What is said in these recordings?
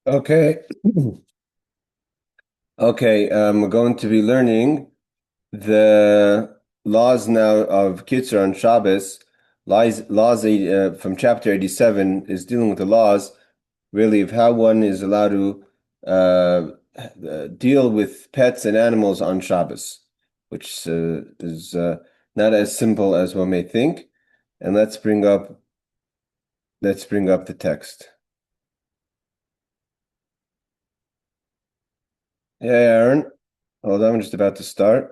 Okay. Okay. We're going to be learning the laws now of Kitzur on Shabbos. Laws from chapter 87 is dealing with the laws really of how one is allowed to deal with pets and animals on Shabbos, which is not as simple as one may think. And let's bring up the text. Hey, Aaron. Hold on, I'm just about to start.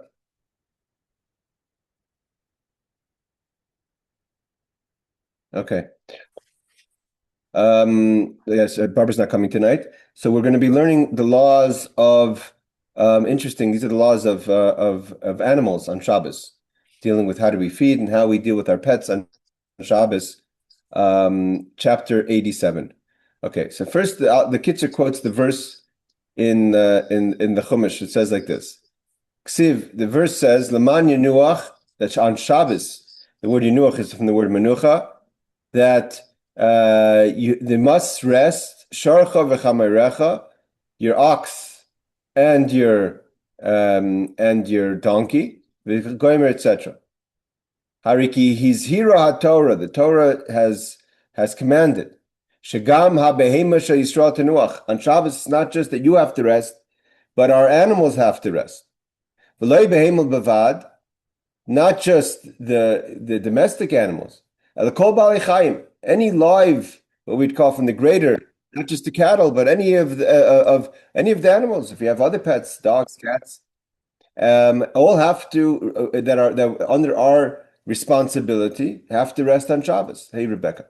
Okay. Yes, Barbara's not coming tonight. So we're going to be learning the laws of, interesting, these are the laws of animals on Shabbos, dealing with how do we feed and how we deal with our pets on Shabbos, chapter 87. Okay, so first the Kitzur quotes the verse in the Chumash. It says like this. Ksiv, the verse says, Laman Yenuach, that's on Shabbos. The word Yenuach is from the word Menucha, that they must rest, Sharcha v'chamayrecha, your ox and your donkey, v'goymer, etc. Hariki, he's hira haTorah. The Torah has commanded. Shagam ha-behema Yisrael tenuach. On Shabbos, it's not just that you have to rest, but our animals have to rest. V'loy behemel bavad, not just the domestic animals. Kol baalei chayim, any live, what we'd call from the greater, not just the cattle, but any of the animals. If you have other pets, dogs, cats, all have to that under our responsibility have to rest on Shabbos. Hey, Rebecca,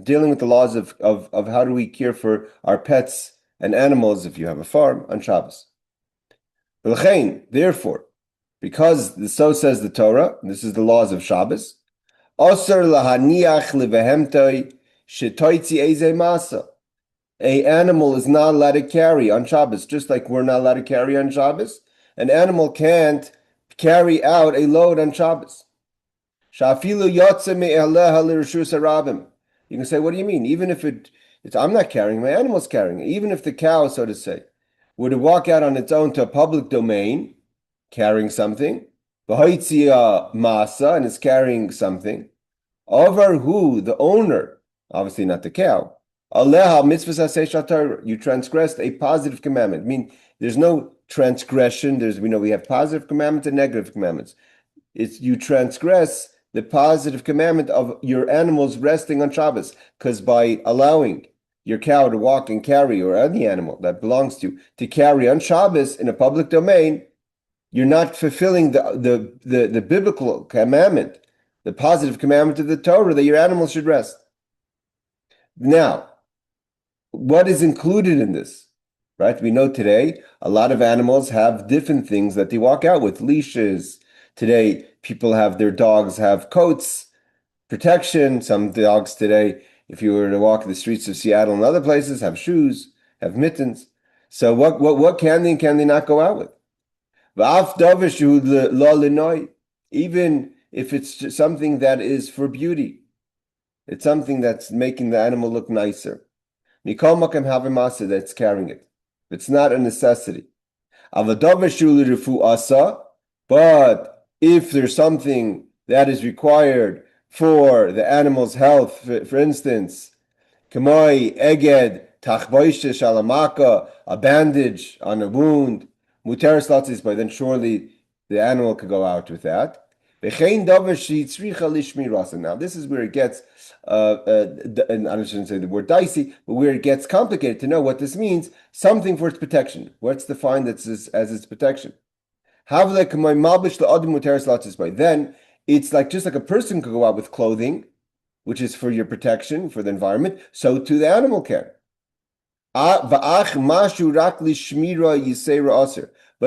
dealing with the laws of how do we care for our pets and animals if you have a farm on Shabbos. Therefore, because so says the Torah, and this is the laws of Shabbos, Osir lahaniach levehemtoi shetoitzi eze masa. A animal is not allowed to carry on Shabbos, just like we're not allowed to carry on Shabbos. An animal can't carry out a load on Shabbos. Shafilu yotze me'aleha l'reshus harabim. You can say, what do you mean? Even if I'm not carrying, my animal's carrying it. Even if the cow, so to say, were to walk out on its own to a public domain, carrying something, v'hoitzia masa, and is carrying something, over who, the owner, obviously not the cow, aleha mitzvah Torah, you transgressed a positive commandment. I mean, there's no transgression. We have positive commandments and negative commandments. It's you transgress the positive commandment of your animals resting on Shabbos, because by allowing your cow to walk and carry, or any animal that belongs to carry on Shabbos in a public domain, you're not fulfilling the biblical commandment, the positive commandment of the Torah that your animals should rest. Now, what is included in this? Right? We know today a lot of animals have different things that they walk out with, leashes. Today, their dogs have coats, protection. Some dogs today, if you were to walk the streets of Seattle and other places, have shoes, have mittens. So what can they and can they not go out with? Even if it's just something that is for beauty, it's something that's making the animal look nicer. Mikol makom have a masa that's carrying it. It's not a necessity. But if there's something that is required for the animal's health, for instance, kamoi eged tachboishe shalamaka, a bandage on a wound, muteris latzis, but then surely the animal could go out with that. Now, this is where it gets, and I shouldn't say the word dicey, but where it gets complicated to know what this means. Something for its protection. What's defined as its protection? Then it's just like a person could go out with clothing, which is for your protection, for the environment, so too the animal can. But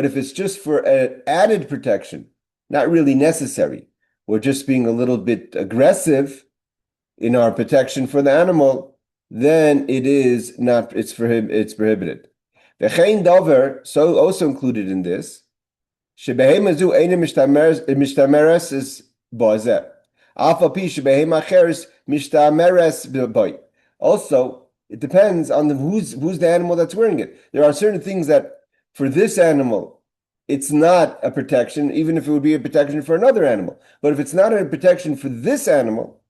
if it's just for added protection, not really necessary, we're just being a little bit aggressive in our protection for the animal, then it's prohibited. So also included in this, also, It depends on who's the animal that's wearing it. There are certain things that for this animal, it's not a protection, even if it would be a protection for another animal. But if it's not a protection for this animal,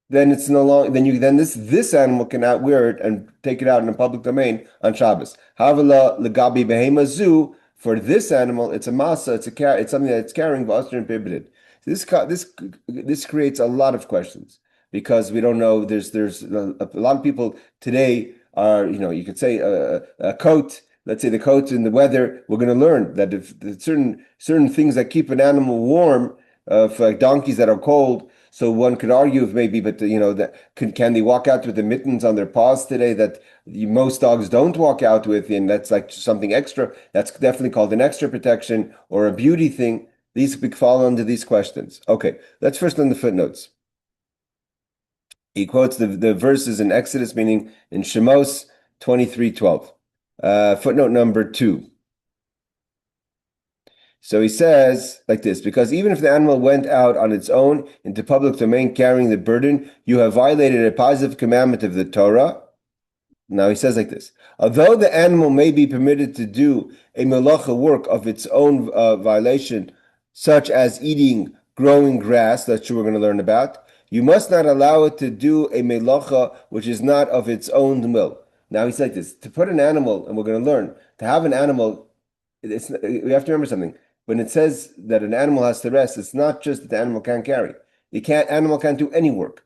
then it's no longer then this animal cannot wear it and take it out in the public domain on Shabbos. Havila legabi behema zu, for this animal, it's a masa, it's something that's carrying v'asr and prohibited. This creates a lot of questions because we don't know. There's a lot of people today are, you could say a coat. Let's say the coat in the weather. We're going to learn that if certain things that keep an animal warm, for like donkeys that are cold. So one could argue if maybe, but that can they walk out with the mittens on their paws today that most dogs don't walk out with, and that's like something extra. That's definitely called an extra protection or a beauty thing. These fall under these questions. Okay, let's first learn the footnotes. He quotes the verses in Exodus, meaning in Shemos 23:12. Footnote number 2. So he says like this, because even if the animal went out on its own into public domain carrying the burden, you have violated a positive commandment of the Torah. Now he says like this, although the animal may be permitted to do a melacha work of its own violation, such as eating growing grass, that's what we're going to learn about, you must not allow it to do a melacha which is not of its own will. Now he's like this, to put an animal, and we're going to learn, to have an animal, we have to remember something. When it says that an animal has to rest, it's not just that the animal can't carry. Animal can't do any work.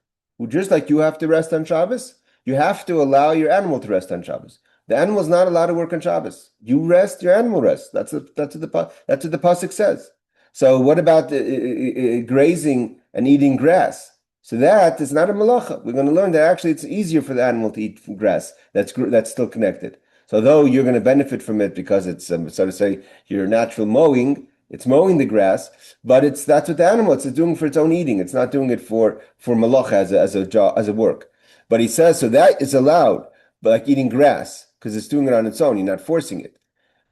Just like you have to rest on Shabbos, you have to allow your animal to rest on Shabbos. The animal is not allowed to work on Shabbos. You rest, your animal rests. That's what the pasuk says. So what about grazing and eating grass? So that is not a malacha. We're going to learn that actually it's easier for the animal to eat grass that's still connected. So though you're going to benefit from it because it's so to say your natural mowing, it's mowing the grass, but that's what the animal it's doing for its own eating. It's not doing it for malacha as a work. But he says so that is allowed, but like eating grass because it's doing it on its own. You're not forcing it.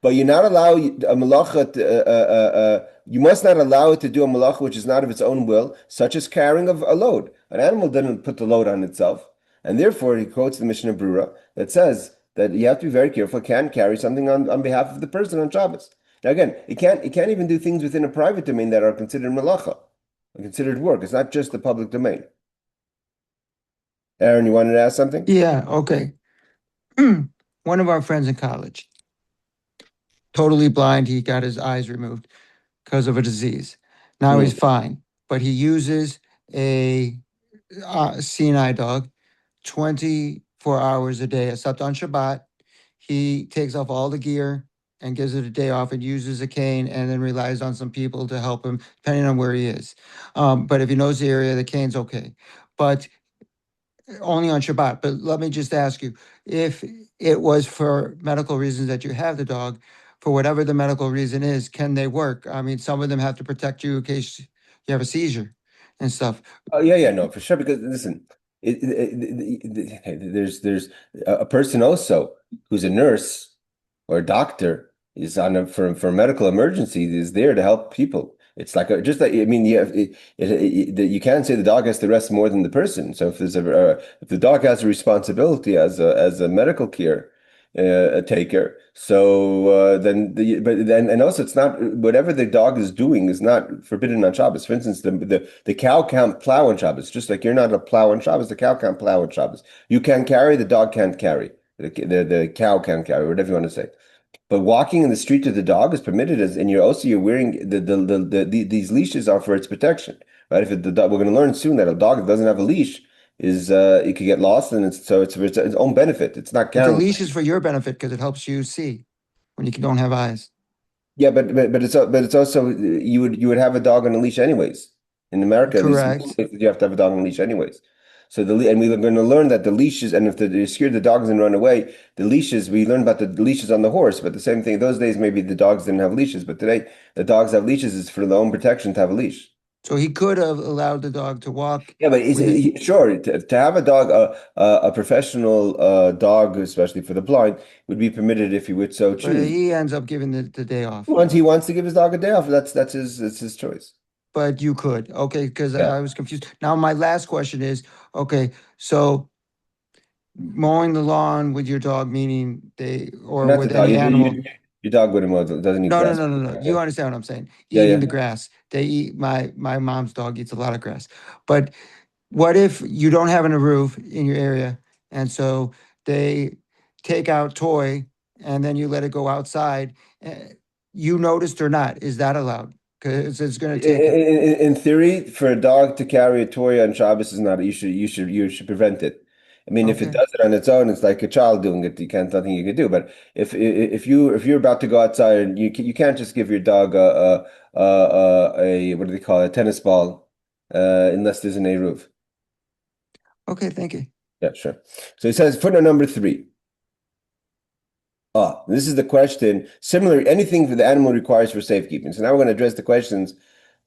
But you're not allow a malacha. You must not allow it to do a malacha which is not of its own will, such as carrying of a load. An animal didn't put the load on itself, and therefore he quotes the Mishnah Brura that says that you have to be very careful. It can carry something on behalf of the person on Shabbos. Now again, it can't even do things within a private domain that are considered malacha, considered work. It's not just the public domain. Aaron, you wanted to ask something? Yeah, okay. One of our friends in college, totally blind, he got his eyes removed because of a disease. Now he's fine, but he uses a seeing eye dog 24 hours a day, except on Shabbat. He takes off all the gear and gives it a day off and uses a cane and then relies on some people to help him, depending on where he is. But if he knows the area, the cane's okay. But only on Shabbat. But let me just ask you, if it was for medical reasons that you have the dog, for whatever the medical reason is, can they work? I mean, some of them have to protect you in case you have a seizure and stuff. Oh yeah, no, for sure. Because listen, there's a person also who's a nurse or a doctor is for a medical emergency is there to help people. It's like just like I mean, you can't say the dog has to rest more than the person. So if if the dog has a responsibility as a medical care taker, so and also it's not whatever the dog is doing is not forbidden on Shabbos. For instance, the cow can't plow on Shabbos, just like you're not a plow on Shabbos. The cow can't plow on Shabbos. You can carry, the dog can't carry. The cow can't carry, whatever you want to say. But walking in the street with the dog is permitted, and you're wearing these leashes are for its protection, right? If the dog, we're going to learn soon that a dog that doesn't have a leash is it could get lost, and it's for its own benefit. It's not The carrying. leash is for your benefit because it helps you see when you don't have eyes. Yeah, but it's also you would have a dog on a leash anyways. In America, at least Correct. you have to have a dog on a leash anyways. So and we're going to learn that the leashes, and if you're scared the dogs and run away, the leashes, we learned about the leashes on the horse, but the same thing, those days maybe the dogs didn't have leashes, but today the dogs have leashes, is for their own protection to have a leash. So he could have allowed the dog to walk. Yeah, but sure, to have a dog, a professional dog, especially for the blind, would be permitted if he would so But choose. he ends up giving the day off. Once he wants to give his dog a day off, that's his choice. But you could. Okay, because Yeah. I was confused. Now, my last question is, okay, so mowing the lawn with your dog, meaning or Not the with dog. any animal. Your dog wouldn't doesn't eat No, no, grass. no, no, no. You understand what I'm saying? Yeah, Eating yeah. the grass. They eat my mom's dog eats a lot of grass. But what if you don't have a roof in your area, and so they take out toy, and then you let it go outside? You noticed or not? Is that allowed? Because it's going to take. In theory, for a dog to carry a toy on Shabbos is not. You should prevent it. I mean, if it Okay. does it on its own, it's like a child doing it. You can't nothing you can do. But if you're about to go outside and you can't just give your dog a what do they call it, a tennis ball, unless there's an a roof. Okay. Thank you. Yeah, sure. So he says footnote number 3. This is the question. Similar, anything that the animal requires for safekeeping. So now we're going to address the questions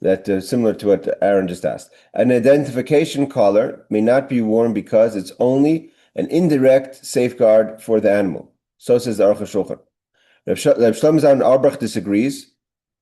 that similar to what Aaron just asked. An identification collar may not be worn because it's only an indirect safeguard for the animal. So says the Aruch Shulchan. Reb Shlomo Zalman Auerbach disagrees.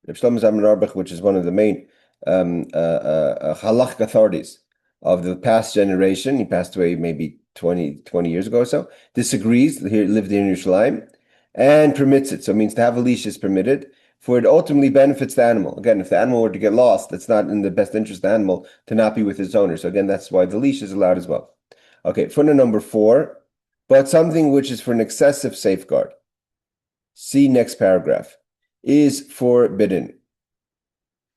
Reb Shlomo Zalman Auerbach, which is one of the main halachic authorities of the past generation, he passed away maybe 20 years ago or so, disagrees. He lived in Yerushalayim and permits it. So it means to have a leash is permitted, for it ultimately benefits the animal. Again, if the animal were to get lost, it's not in the best interest of the animal to not be with its owner. So again, that's why the leash is allowed as well. Okay, footnote number 4, but something which is for an excessive safeguard, see next paragraph, is forbidden.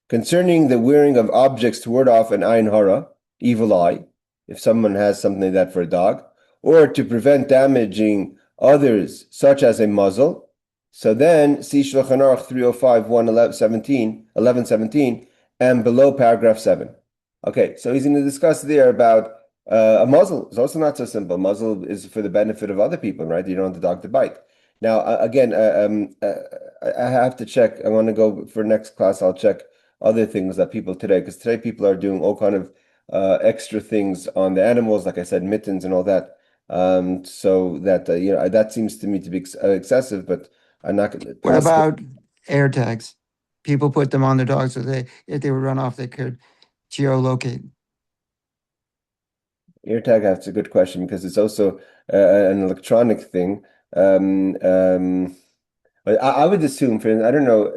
Concerning the wearing of objects to ward off an ayin hara, evil eye, if someone has something like that for a dog, or to prevent damaging others, such as a muzzle. So then see Shulchan Aruch 305, 1117, and below paragraph 7. Okay, so he's going to discuss there about a muzzle. It's also not so simple. Muzzle is for the benefit of other people, right? You don't want the dog to bite. Now, again, I have to check. I want to go for next class. I'll check other things that people today, because today people are doing all kind of extra things on the animals, like I said, mittens and all that. So that that seems to me to be excessive, but I'm not going to What pass. about air tags? People put them on their dogs so if they would run off, they could geolocate. AirTag, that's a good question because it's also an electronic thing. But I would assume, I don't know,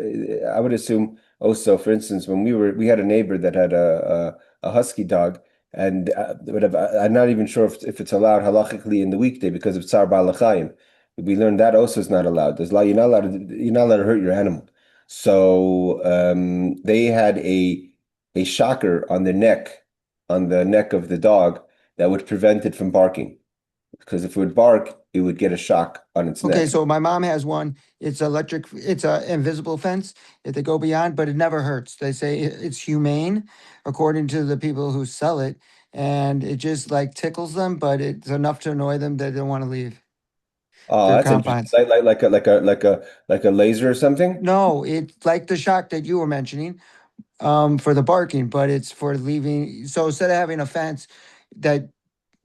I would assume also, for instance, when we had a neighbor that had a husky dog, and I'm not even sure if it's allowed halachically in the weekday because of Tsar Balachayim. We learned that also is not allowed. You're not allowed to hurt your animal. So they had a shocker on on the neck of the dog that would prevent it from barking. Because if it would bark, it would get a shock on its Okay, neck. so my mom has one. It's electric. It's a invisible fence if they go beyond, but it never hurts. They say it's humane, according to the people who sell it, and it just like tickles them, but it's enough to annoy them that they don't want to leave Oh, their that's interesting. confines. Like a laser or something? No, it's like the shock that you were mentioning, for the barking, but it's for leaving. So instead of having a fence that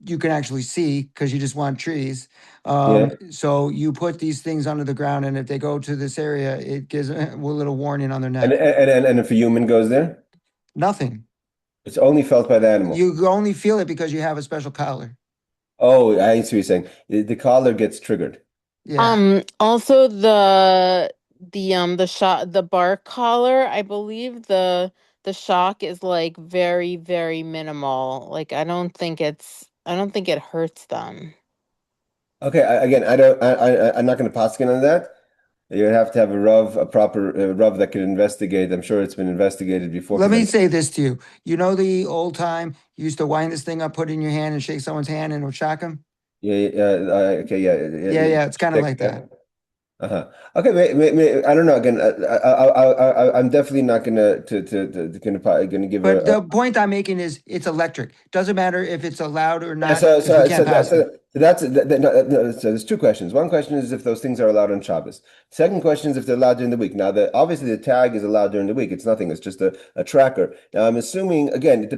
you can actually see because you just want trees. Yeah. So you put these things under the ground, and if they go to this area, it gives a little warning on their And neck. and if a human goes there, Nothing. it's only felt by the animal. You only feel it because you have a special collar. Oh, I see what you're saying. The collar gets triggered. Yeah. Also the bark collar, I believe the shock is like very, very minimal. Like I don't think it hurts them. Okay, again, I don't. I'm not going to paskin on that. You would have to have a proper Rav that can investigate. I'm sure it's been investigated before. Let Because me say this to you. You know the old time you used to wind this thing up, put it in your hand, and shake someone's hand, and it would shock them. yeah, yeah, okay, yeah, Yeah, yeah. It's kind of like yeah. that. Uh-huh. Okay, I don't know. Again, I'm definitely not gonna give But a. the point I'm making is it's electric. Doesn't matter if it's allowed or Yeah, not because we can't pass it. so there's two questions. One question is if those things are allowed on Shabbos. Second question is if they're allowed during the week. Now, obviously the tag is allowed during the week. It's nothing. It's just a tracker. Now, I'm assuming again.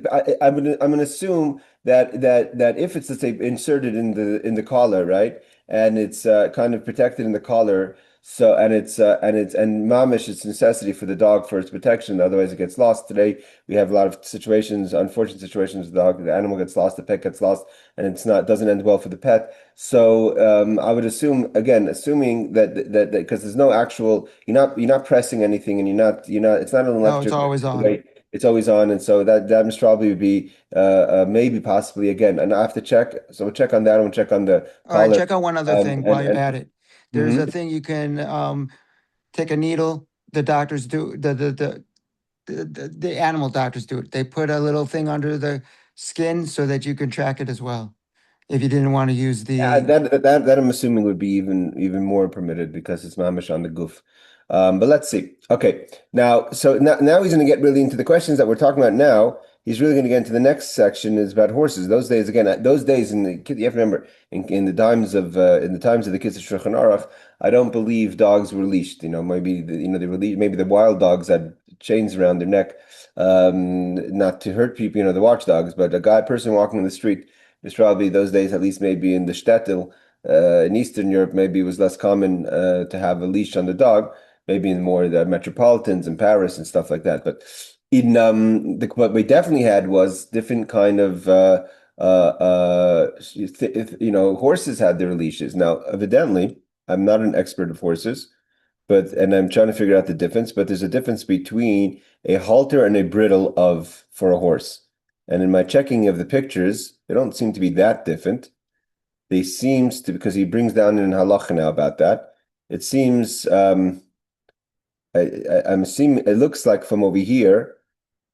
I'm gonna assume that if it's, let's say, inserted in the collar, right, and it's kind of protected in the collar, So and mamish, it's a necessity for the dog for its protection. Otherwise, it gets lost. Today we have a lot of situations, unfortunate situations. The animal gets lost, the pet gets lost, and doesn't end well for the pet. So I would assume, again, assuming that because there's no actual, you're not pressing anything, and you're not it's not an No, it's electric always on. way. It's always on, and so that must probably be maybe possibly again. And I have to check. So we'll check on that. And we'll check on the All right, collar. check out one other thing while you're And at it. There's a thing you can take a needle. The doctors do the animal doctors do it. They put a little thing under the skin so that you can track it as well. If you didn't want to use Yeah, the that I'm assuming would be even more permitted because it's mamish on the goof. But let's see. Okay, now he's going to get really into the questions that we're talking about now. He's really going to get into the next section is about horses. Those days again, those days you have to remember in the times of the Kitzur Shulchan Aruch, I don't believe dogs were leashed. Maybe they were maybe the wild dogs had chains around their neck, not to hurt people. The watchdogs, but person walking in the street. It's probably those days, at least maybe in the shtetl, in Eastern Europe, maybe it was less common to have a leash on the dog, maybe in more the metropolitans in Paris and stuff like that. But what we definitely had was different kind of horses had their leashes. Now, evidently, I'm not an expert of horses, and I'm trying to figure out the difference. But there's a difference between a halter and a bridle for a horse. And in my checking of the pictures, they don't seem to be that different. They seems to, because he brings down in halacha now about that. It seems I'm assuming it looks like from over here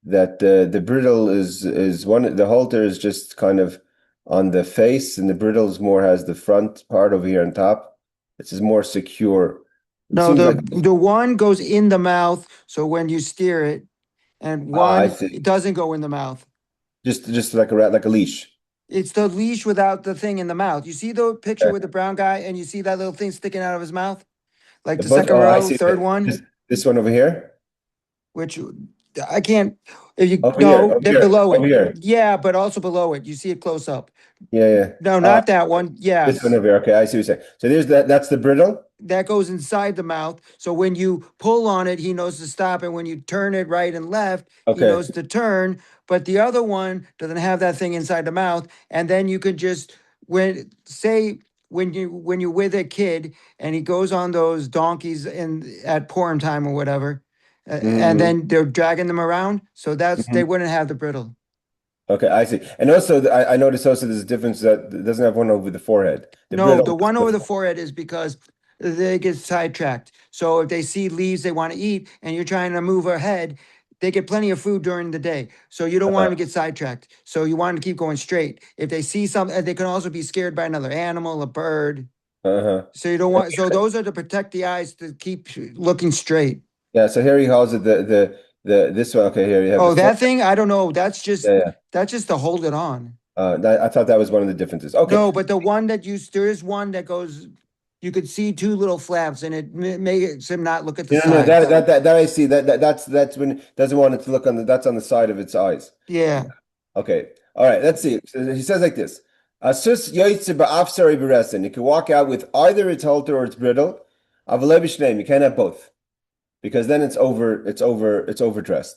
that the bridle is one. The halter is just kind of on the face, and the bridle has the front part over here on top. This is more secure. It no, seems like the one goes in the mouth, so when you steer it, and I one see. it doesn't go in the mouth. Just like a leash. It's the leash without the thing in the mouth. You see the picture with the brown guy, and you see that little thing sticking out of his mouth, like the second I row, see. third one, This one over here. which I can't. If you Over here. no, Over they're here. below Over it. here. Yeah, but also below it. You see it close up. Yeah. No, not that one. This one Yes. over here. Okay, I see what you're saying. So there's that's the bridle. That goes inside the mouth. So when you pull on it, he knows to stop. And when you turn it right and left, he Okay. knows to turn. But the other one doesn't have that thing inside the mouth. And then you could just when you're with a kid and he goes on those donkeys at Purim time or whatever, and hmm then they're dragging them around. So they hmm wouldn't have the brittle. Okay, I see. And also, I noticed also there's a difference that it doesn't have one over the forehead. The No, brittle. the one over the forehead is because they get sidetracked. So if they see leaves they want to eat and you're trying to move ahead, they get plenty of food during the day. So you don't want them to get sidetracked. So you want them to keep going straight. If they see something, they can also be scared by another animal, a bird. Uh-huh. So you don't want, so those are to protect the eyes to keep looking straight. Yeah. So here he calls it the this one. Okay, here you have Oh, the that thing? I don't know. Yeah. That's just to hold it on. I thought that was one of the differences. Okay. No, but the one there is one that goes, you could see two little flaps and it makes him not look at the No, side. that I see. That's when it doesn't want it to look that's on the side of its eyes. Yeah. Okay. All right. Let's see. So he says like this. Asus yoytze ba'afsari b'resen. You can walk out with either its halter or its bridle. Avalei b'shneim. You can't have both because then it's overdressed.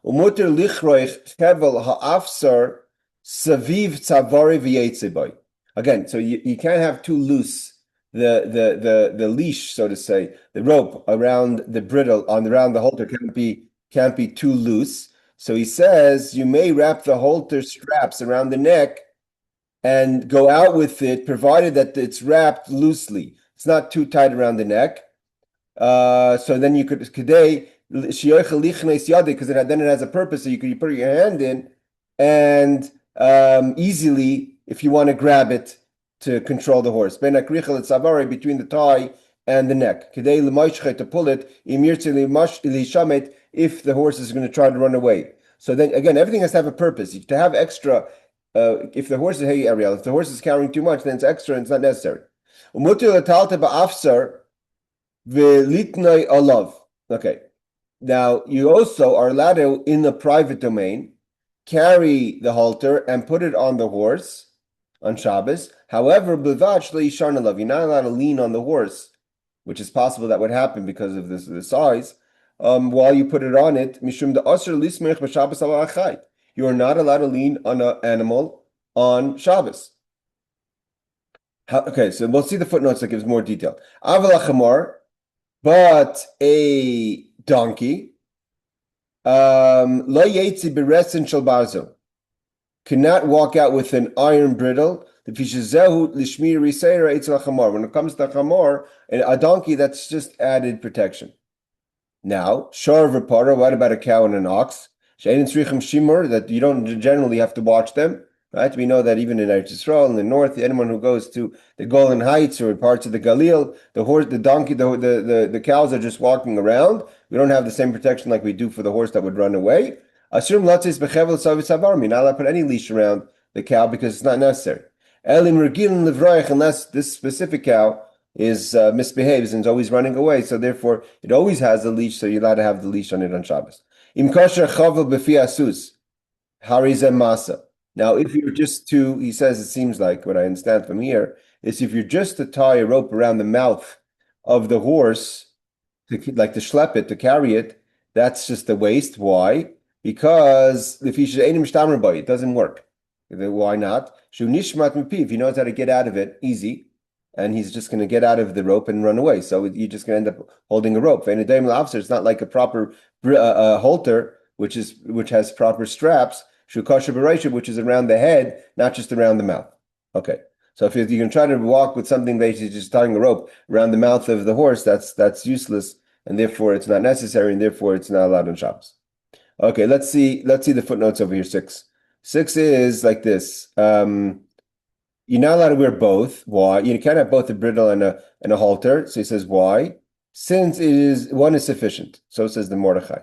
Umuter lichroich hevel ha'afsar saviv tzavari v'yetze boy. Again, so you can't have too loose the leash, so to say, the rope around the bridle around the halter can't be too loose. So he says you may wrap the halter straps around the neck and go out with it, provided that it's wrapped loosely. It's not too tight around the neck. So then you could today because then it has a purpose. So you put your hand in and easily, if you want to grab it to control the horse, between the thigh and the neck, to pull it if the horse is going to try to run away. So then again, everything has to have a purpose. To have extra, if the horse is carrying too much, then it's extra and it's not necessary. Okay. Now you also are allowed to, in the private domain, carry the halter and put it on the horse on Shabbos. However, you're not allowed to lean on the horse which is possible that would happen because of the size, while you put it on it, mishum da'asr lismerich b'Shabbos al achai. You are not allowed to lean on an animal on Shabbos. Okay, so we'll see the footnotes that gives more detail. Aval chamor, but a donkey, lo yetzi beresin shel barzel, cannot walk out with an iron bridle. When it comes to chamor, a donkey, that's just added protection. Now, shor v'para, what about a cow and an ox? That you don't generally have to watch them. Right? We know that even in Eretz Yisrael, in the north, anyone who goes to the Golan Heights or parts of the Galil, the horse, the donkey, the cows are just walking around. We don't have the same protection like we do for the horse that would run away. Assume latzis bechevel savisavar. You're not allowed to put any leash around the cow because it's not necessary. Elim regilin livroich, unless this specific cow is misbehaves and is always running away, so therefore it always has a leash, so you're allowed to have the leash on it on Shabbos. Im kosher chavel befi asus harizem masa. Now, if you're just to, he says, it seems like what I understand from here is if you're just to tie a rope around the mouth of the horse, like to schlep it, to carry it, that's just a waste. Why? Because if it doesn't work. Why not? If he knows how to get out of it, easy, and he's just going to get out of the rope and run away. So you're just going to end up holding a rope. It's not like a proper halter, which has proper straps. Which is around the head, not just around the mouth. Okay, so if you can try to walk with something that is just tying a rope around the mouth of the horse, that's useless, and therefore it's not necessary, and therefore it's not allowed on Shabbos. Okay, let's see the footnotes over here. 6 is like this. You're not allowed to wear both. Why? You can't have both a bridle and a halter. So he says why? Since one is sufficient. So says the Mordechai.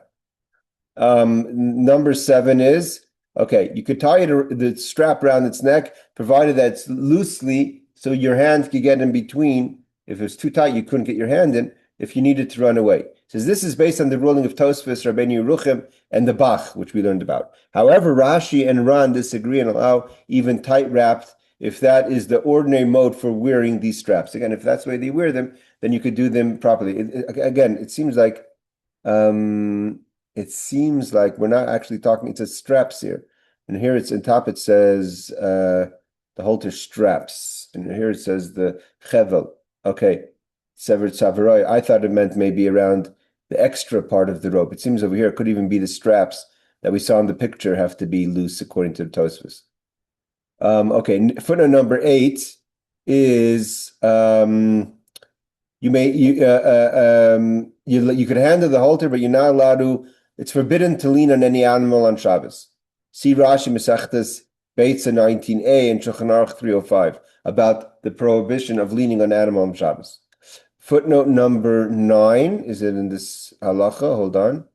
Number 7 is. Okay, you could tie the strap around its neck, provided that it's loosely, so your hand could get in between. If it was too tight, you couldn't get your hand in if you needed to run away. It says this is based on the ruling of Tosfos, Rabbeinu Yeruchim, and the Bach, which we learned about. However, Rashi and Ran disagree and allow even tight-wrapped, if that is the ordinary mode for wearing these straps. Again, if that's the way they wear them, then you could do them properly. It seems like we're not actually talking, it says straps here. And here it's on top, it says the halter straps. And here it says the chevel. Okay. Severed savaroi. I thought it meant maybe around the extra part of the rope. It seems over here it could even be the straps that we saw in the picture have to be loose according to the Tosfos. Okay. Footnote number 8 is you could handle the halter, but you're not allowed to. It's forbidden to lean on any animal on Shabbos. See Rashi Masechtas Beitza 19a and Shulchan Aruch 305 about the prohibition of leaning on animal on Shabbos. Footnote number 9, is it in this halacha? Hold on.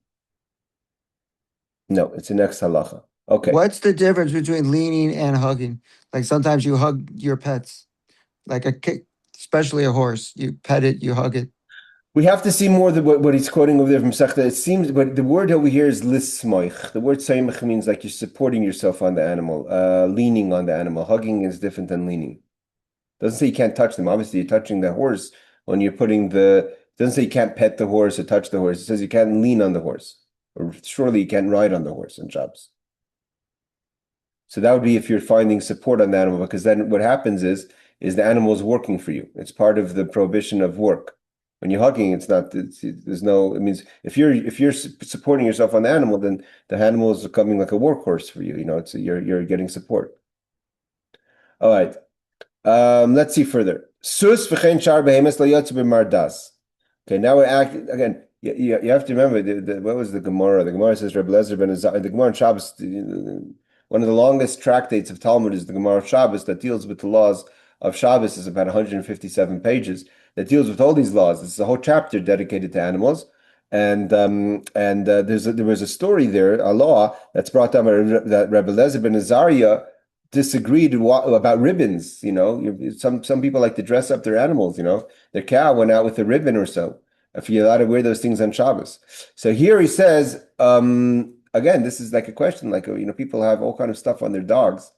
No, it's the next halacha. Okay. What's the difference between leaning and hugging? Like sometimes you hug your pets, like especially a horse. You pet it, you hug it. We have to see more than what he's quoting over there from Sechta. It seems, but the word over here is lismoich. The word saimach means like you're supporting yourself on the animal, leaning on the animal. Hugging is different than leaning. Doesn't say you can't touch them. Obviously, you're touching the horse when you're putting doesn't say you can't pet the horse or touch the horse. It says you can't lean on the horse. Or surely you can't ride on the horse in Shabbos. So that would be if you're finding support on the animal, because then what happens is the animal is working for you. It's part of the prohibition of work. When you're hugging, it means if you're supporting yourself on the animal, then the animal is becoming like a workhorse for you. You're getting support. All right. Let's see further. Sus v'chein shar behemes lo yotze b'mardas. Okay, now we're again. You have to remember what was the Gemara? The Gemara says Rebbe Lezer ben Azariah. The Gemara on Shabbos, one of the longest tractates of Talmud is the Gemara of Shabbos that deals with the laws of Shabbos. Is about 157 pages that deals with all these laws. This is a whole chapter dedicated to animals, and there was a story there, a law that's brought down that Rebbe Lezer ben Azariah disagreed about ribbons. Some people like to dress up their animals. Their cow went out with a ribbon or so. If you're allowed to wear those things on Shabbos. So here he says, again, this is like a question, like, people have all kind of stuff on their dogs.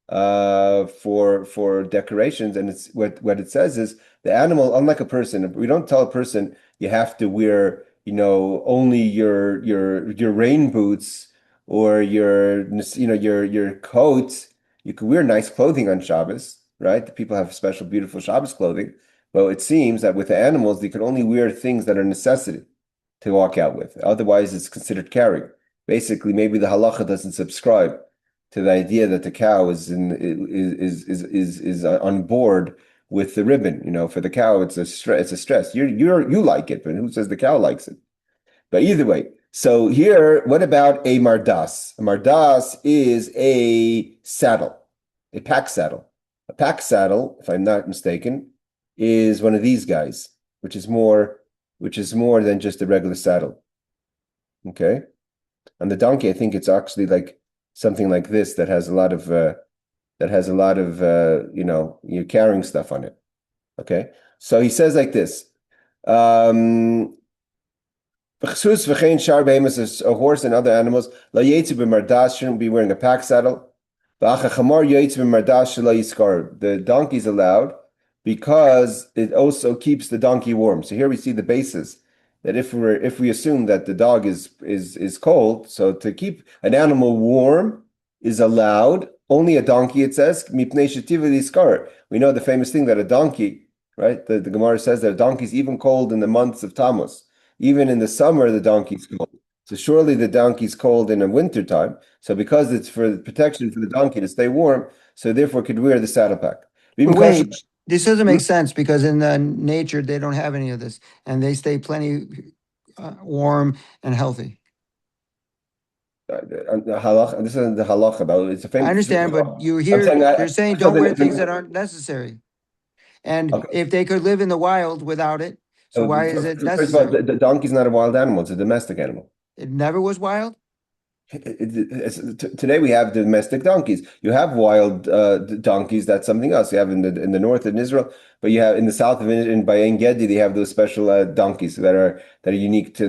for decorations. And it's what it says is the animal, unlike a person, we don't tell a person you have to wear, only your rain boots or your coat. You can wear nice clothing on Shabbos, right? The people have special, beautiful Shabbos clothing. But it seems that with the animals, they can only wear things that are necessity to walk out with. Otherwise, it's considered carrying. Basically, maybe the halacha doesn't subscribe to the idea that the cow is on board with the ribbon. For the cow, it's a stress. You like it, but who says the cow likes it? But either way, so here, what about a mardas? A mardas is a saddle, a pack saddle. A pack saddle, if I'm not mistaken, is one of these guys, which is more than just a regular saddle. Okay. On the donkey, I think it's actually like something like this that has a lot of you're carrying stuff on it. Okay. So he says like this. A horse and other animals shouldn't be wearing a pack saddle. The donkey's allowed because it also keeps the donkey warm. So here we see the basis that if we assume that the dog is cold, so to keep an animal warm is allowed. Only a donkey, it says, we know the famous thing that a donkey, right? The Gemara says that a donkey is even cold in the months of Tammuz. Even in the summer, the donkey's cold. So surely the donkey's cold in the winter time. So because it's for protection for the donkey to stay warm, so therefore could wear the saddle pack. But wait, this doesn't make sense because in the nature they don't have any of this, and they stay plenty warm and healthy. This is the halacha about it's a famous. I understand, but you're saying don't wear things that aren't necessary. And if they could live in the wild without it, so why is it necessary? First of all, the donkey's not a wild animal; it's a domestic animal. It never was wild? Today we have domestic donkeys. You have wild donkeys. That's something else. You have in the north in Israel, but you have in the south of by Ein Gedi they have those special donkeys that are unique to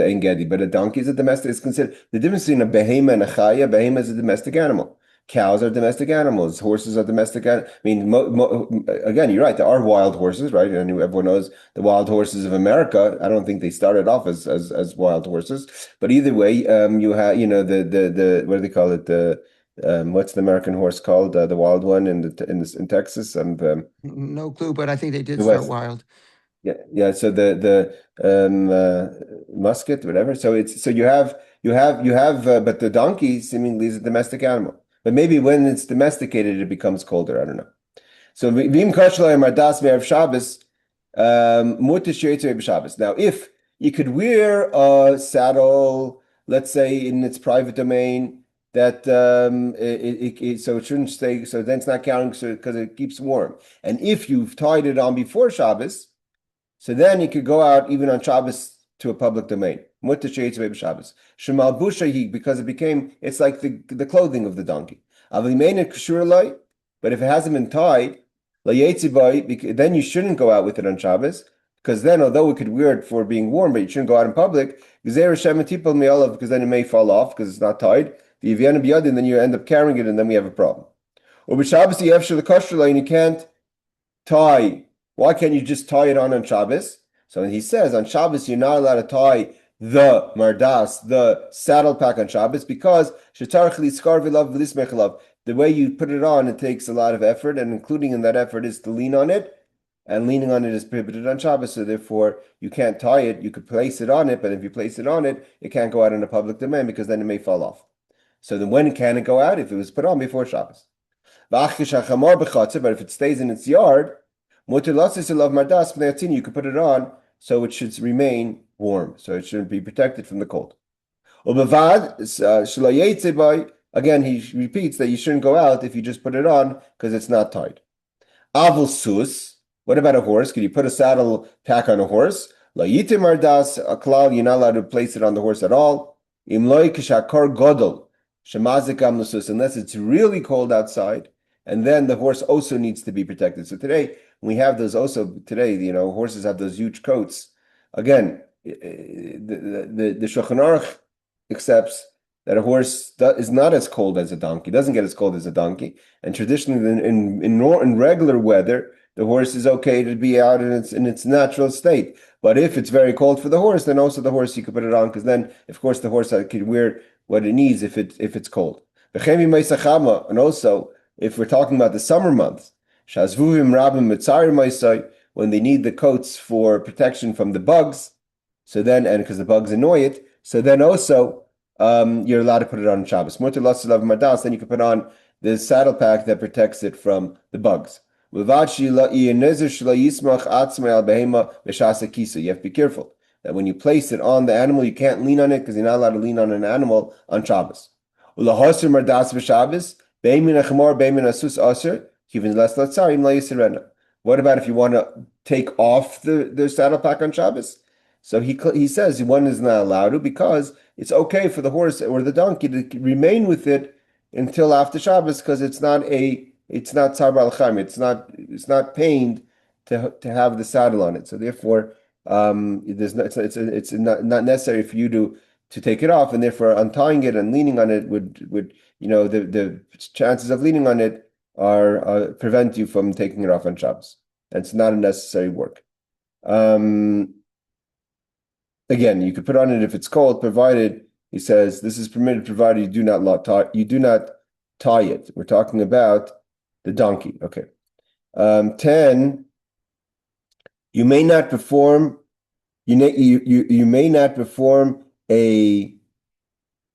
Ein Gedi. But a donkey is a domestic. It's considered the difference between a behema and a chaya. Behema is a domestic animal. Cows are domestic animals. Horses are domestic. I mean, again, you're right. There are wild horses, right? And everyone knows the wild horses of America. I don't think they started off as wild horses, but either way, you have the what do they call it? The what's the American horse called? The wild one in Texas and no clue, but I think they did start wild. Yeah. So the musket, whatever. So you have, but the donkey seemingly is a domestic animal. But maybe when it's domesticated, it becomes colder. I don't know. So v'im kashla mardas me'erev Shabbos mutar sheyitzei b'Shabbos. Now, if you could wear a saddle, let's say in its private domain, that so it shouldn't stay. So then it's not counting because it keeps warm. And if you've tied it on before Shabbos, so then you could go out even on Shabbos to a public domain. Mutar sheyitzei b'Shabbos. Shemal busha because it's like the clothing of the donkey. But if it hasn't been tied, then you shouldn't go out with it on Shabbos, because then although we could wear it for being warm, but you shouldn't go out in public, because then it may fall off because it's not tied. Then you end up carrying it, and then we have a problem. Or Shabbos and you can't tie. Why can't you just tie it on Shabbos? So he says on Shabbos you're not allowed to tie the mardas, the saddle pack on Shabbos, because the way you put it on, it takes a lot of effort, and including in that effort is to lean on it, and leaning on it is prohibited on Shabbos, so therefore you can't tie it. You could place it on it, but if you place it on it, it can't go out in a public domain because then it may fall off. So then when can it go out? If it was put on before Shabbos. But if it stays in its yard, you could put it on so it should remain warm, so it shouldn't be protected from the cold. Again, he repeats that you shouldn't go out if you just put it on because it's not tied. Avul sus, what about a horse? Could you put a saddle pack on a horse? Mardas, a klal, you're not allowed to place it on the horse at all. Unless it's really cold outside, and then the horse also needs to be protected. So today, we have those also, horses have those huge coats. Again, the Shulchan Aruch accepts that a horse is not as cold as a donkey, doesn't get as cold as a donkey. And traditionally, in regular weather, the horse is okay to be out in its natural state. But if it's very cold for the horse, then also the horse you could put it on, because then, of course, the horse can wear what it needs if it's cold. And also, if we're talking about the summer months, when they need the coats for protection from the bugs, so then, and because the bugs annoy it, so then also you're allowed to put it on Shabbos. Then you can put on the saddle pack that protects it from the bugs. You have to be careful that when you place it on the animal, you can't lean on it because you're not allowed to lean on an animal on Shabbos. What about if you want to take off the saddle pack on Shabbos? So he says one is not allowed to, because it's okay for the horse or the donkey to remain with it until after Shabbos, because it's not tzar b'al chaim, it's not pained to have the saddle on it. So therefore, it's not necessary for you to take it off, and therefore untying it and leaning on it would the chances of leaning on it are prevent you from taking it off on Shabbos. And it's not a necessary work. Again, you could put on it if it's cold, provided, he says, this is permitted provided you do not tie it. We're talking about the donkey. Okay. 10. You may not perform a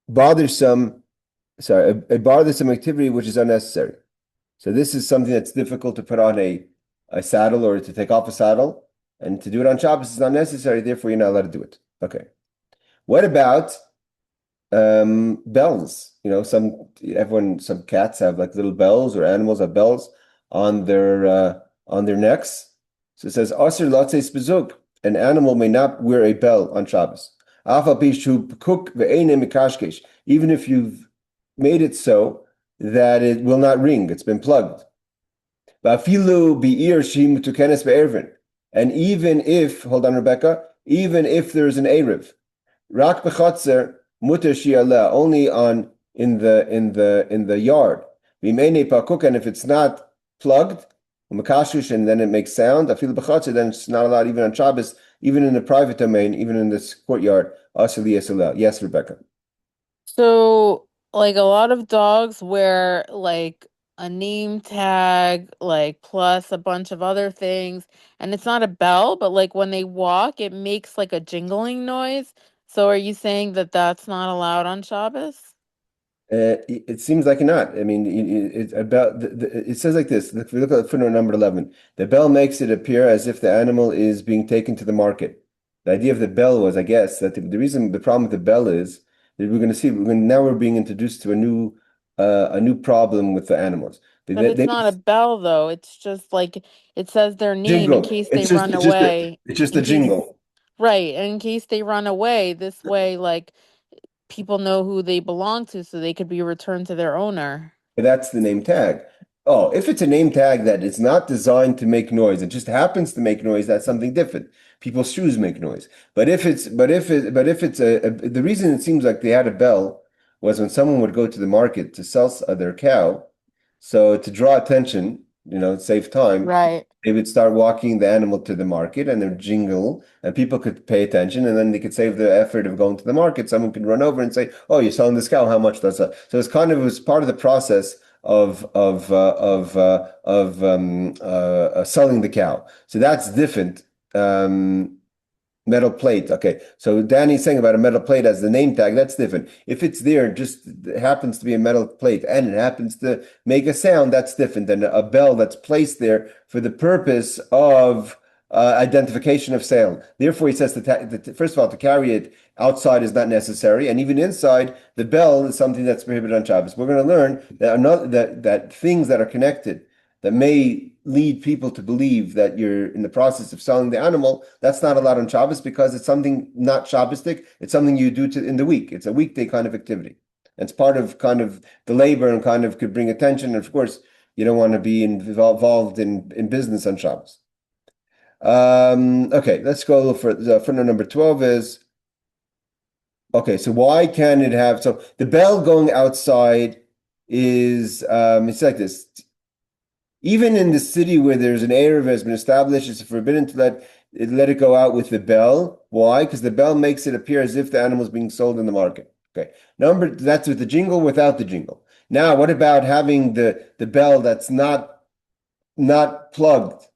bothersome activity which is unnecessary. So this is something that's difficult to put on a saddle or to take off a saddle, and to do it on Shabbos is not necessary, therefore you're not allowed to do it. Okay. What about bells? Some cats have like little bells, or animals have bells on their necks. So it says, Asr latzes bezug, an animal may not wear a bell on Shabbos. Even if you've made it so that it will not ring, it's been plugged. And even if, hold on, Rebecca, even if there's an Erev, rak bechatzer muter shi'aleh, only in the yard. And if it's not plugged, and then it makes sound, then it's not allowed even on Shabbos, even in the private domain, even in this courtyard. Yes, Rebecca. So, like, a lot of dogs wear like a name tag, like plus a bunch of other things, and it's not a bell, but like when they walk, it makes like a jingling noise. So, are you saying that that's not allowed on Shabbos? It seems like not. I mean, it's about it says like this. If we look at footnote number 11, the bell makes it appear as if the animal is being taken to the market. The idea of the bell was, I guess, that the problem with the bell is that we're going to see. Now we're being introduced to a new problem with the animals. But it's not a bell though. It's just like it says their name in Jingle. case they run away. It's just a In case, jingle. right, in case they run away, this way, like people know who they belong to, so they could be returned to their owner. That's the name tag. Oh, if it's a name tag that is not designed to make noise, it just happens to make noise, that's something different. People's shoes make noise. But if it's the reason it seems like they had a bell was when someone would go to the market to sell their cow, so to draw attention, save time, Right. they would start walking the animal to the market, and their jingle, and people could pay attention, and then they could save the effort of going to the market. Someone could run over and say, "Oh, you're selling this cow? How much does that?" So it was part of the process of selling the cow. So that's different. Metal plate. Okay. So Danny's saying about a metal plate as the name tag, that's different. If it's there, just it happens to be a metal plate and it happens to make a sound, that's different than a bell that's placed there for the purpose of identification of sale. Therefore, he says first of all, to carry it outside is not necessary, and even inside, the bell is something that's prohibited on Shabbos. We're going to learn that things that are connected that may lead people to believe that you're in the process of selling the animal, that's not allowed on Shabbos, because it's something not Shabbostic. It's something you do in the week. It's a weekday kind of activity. It's part of kind of the labor and kind of could bring attention. And of course, you don't want to be involved in business on Shabbos. Okay, let's go for footnote number 12 is Okay, so why can it have, so the bell going outside is, it's like this. Even in the city where there's an Erev has been established, it's forbidden to let it go out with the bell. Why? Because the bell makes it appear as if the animal is being sold in the market. Okay. That's with the jingle, without the jingle. Now, what about having the bell that's not plugged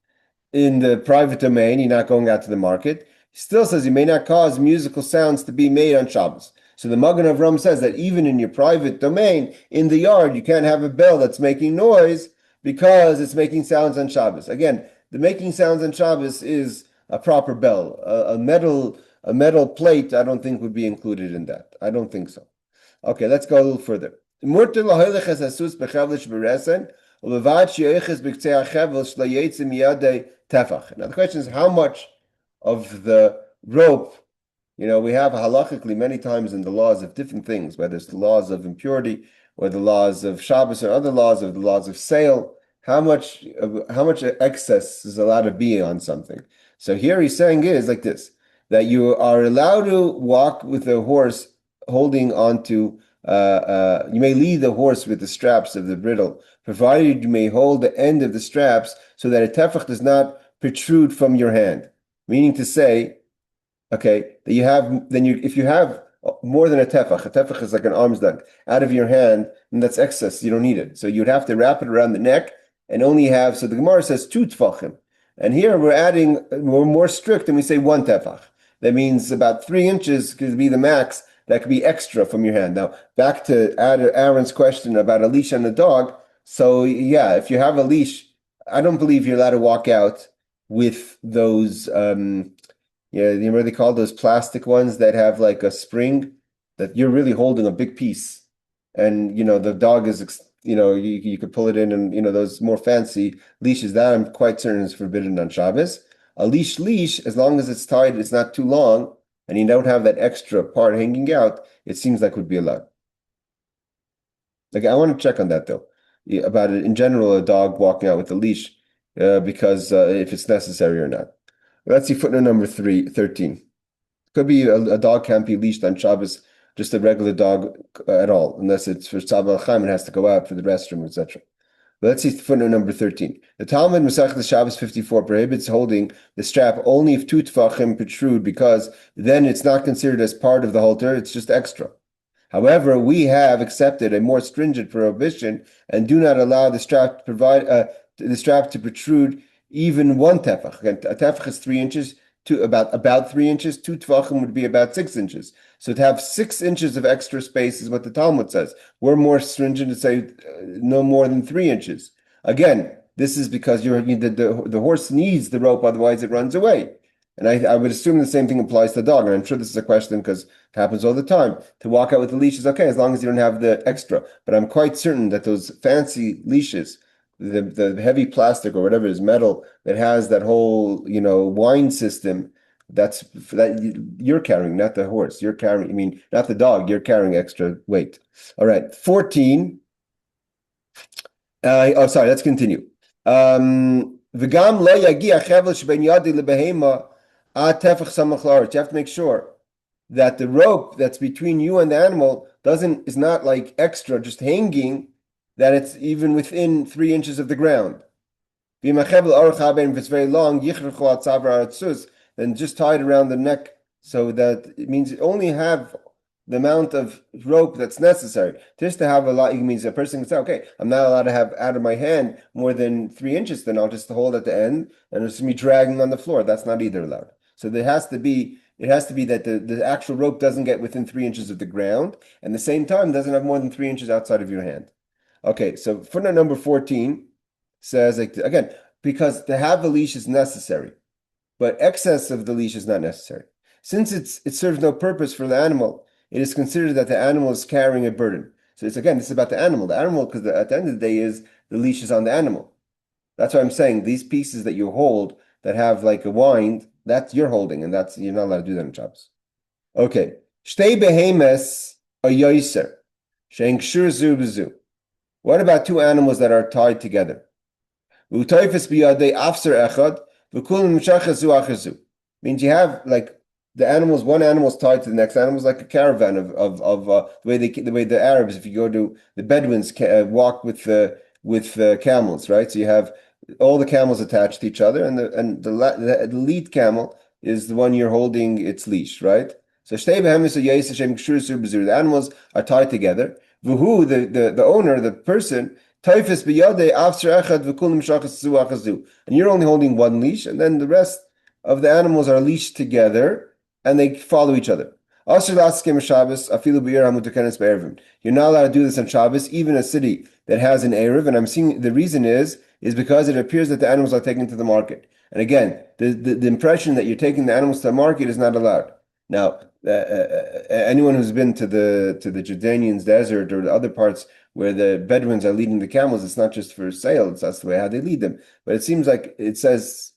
in the private domain? You're not going out to the market. He still says you may not cause musical sounds to be made on Shabbos. So the Magen Avram says that even in your private domain, in the yard, you can't have a bell that's making noise because it's making sounds on Shabbos. Again, the making sounds on Shabbos is a proper bell. A metal plate, I don't think would be included in that. I don't think so. Okay, let's go a little further. Now the question is how much of the rope, we have halachically many times in the laws of different things, whether it's the laws of impurity or the laws of Shabbos or other laws of the laws of sale, how much excess is allowed to be on something. So here he's saying is like this, that you are allowed to walk with a horse holding onto, you may lead the horse with the straps of the bridle, provided you may hold the end of the straps so that a tefach does not protrude from your hand. Meaning to say, okay, that if you have more than a tefach is like an arm's length, out of your hand, and that's excess, you don't need it. So you'd have to wrap it around the neck and only have, so the Gemara says 2 tefachim. And here we're more strict and we say 1 tefach. That means about 3 inches could be the max that could be extra from your hand. Now, back to Aaron's question about a leash on a dog. So yeah, if you have a leash, I don't believe you're allowed to walk out with those, what they call those plastic ones that have like a spring that you're really holding a big piece. And, the dog is, you could pull it in and, those more fancy leashes, that I'm quite certain is forbidden on Shabbos. A leash, as long as it's tied, it's not too long, and you don't have that extra part hanging out, it seems like would be allowed. Like, I want to check on that though, about it in general, a dog walking out with a leash, because if it's necessary or not. Let's see footnote number 13. Could be a dog can't be leashed on Shabbos, just a regular dog at all, unless it's for Tzava Chaim and has to go out for the restroom, etc. But let's see footnote number 13. The Talmud Masechet Shabbos 54 prohibits holding the strap only if 2 tefachim protrude, because then it's not considered as part of the halter, it's just extra. However, we have accepted a more stringent prohibition and do not allow the strap to protrude even 1 tefach. Again, a tefach is 3 inches, to about 3 inches. 2 tefachim would be about 6 inches. So to have 6 inches of extra space is what the Talmud says. We're more stringent to say no more than 3 inches. Again, this is because the horse needs the rope, otherwise it runs away. And I would assume the same thing applies to the dog. And I'm sure this is a question because it happens all the time. To walk out with the leash is okay as long as you don't have the extra. But I'm quite certain that those fancy leashes, the heavy plastic or whatever is metal that has that whole wind system, that you're carrying, not the horse. You're carrying, not the dog, you're carrying extra weight. All right, 14. Sorry, let's continue. V'gam lo yagia chevel sheben yadi lebehema ad tefach samach la'aretz. You have to make sure that the rope that's between you and the animal is not like extra, just hanging, that it's even within 3 inches of the ground. If it's very long, then just tie it around the neck, so that it means you only have the amount of rope that's necessary. Just to have a lot, it means a person can say, okay, I'm not allowed to have out of my hand more than 3 inches, then I'll just hold at the end and it's me dragging on the floor. That's not either allowed. So it has to be that the actual rope doesn't get within 3 inches of the ground, and at the same time doesn't have more than 3 inches outside of your hand. Okay, so footnote number 14 says, again, because to have the leash is necessary, but excess of the leash is not necessary. Since it serves no purpose for the animal, it is considered that the animal is carrying a burden. So this is about the animal. The animal, because at the end of the day, is the leash is on the animal. That's why I'm saying these pieces that you hold that have like a wind, that's you're holding, and you're not allowed to do that in Shabbos. Okay, shtei behemes a yoiser, shein kshur zu b'zu. What about 2 animals that are tied together? Means you have like one animal is tied to the next animal, is like a caravan of the way the Arabs, if you go to the Bedouins, walk with camels, right? So you have all the camels attached to each other, and the lead camel is the one you're holding its leash, right? So the animals are tied together. Vuhu, the owner, the person, and you're only holding one leash, and then the rest of the animals are leashed together and they follow each other. You're not allowed to do this on Shabbos, even a city that has an Erev, and I'm seeing the reason is because it appears that the animals are taken to the market. And again, the impression that you're taking the animals to the market is not allowed. Now, anyone who's been to the Jordanian's desert or the other parts where the Bedouins are leading the camels, it's not just for sale, that's the way how they lead them. But it seems like it says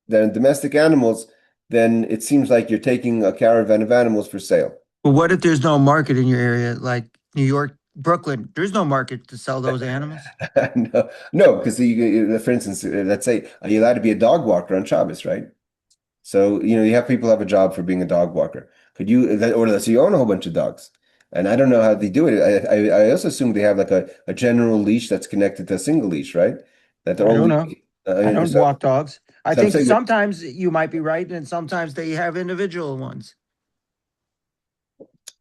that in domestic animals, then it seems like you're taking a caravan of animals for sale. But what if there's no market in your area, like New York, Brooklyn? There's no market to sell those animals. No, because for instance, let's say, are you allowed to be a dog walker on Shabbos, right? So, you have people have a job for being a dog walker. Could you, or let's say you own a whole bunch of dogs. And I don't know how they do it. I also assume they have like a general leash that's connected to a single leash, right? That they're I don't only, know. I don't walk dogs. I so I'm think saying sometimes you might be right, and sometimes they have individual ones.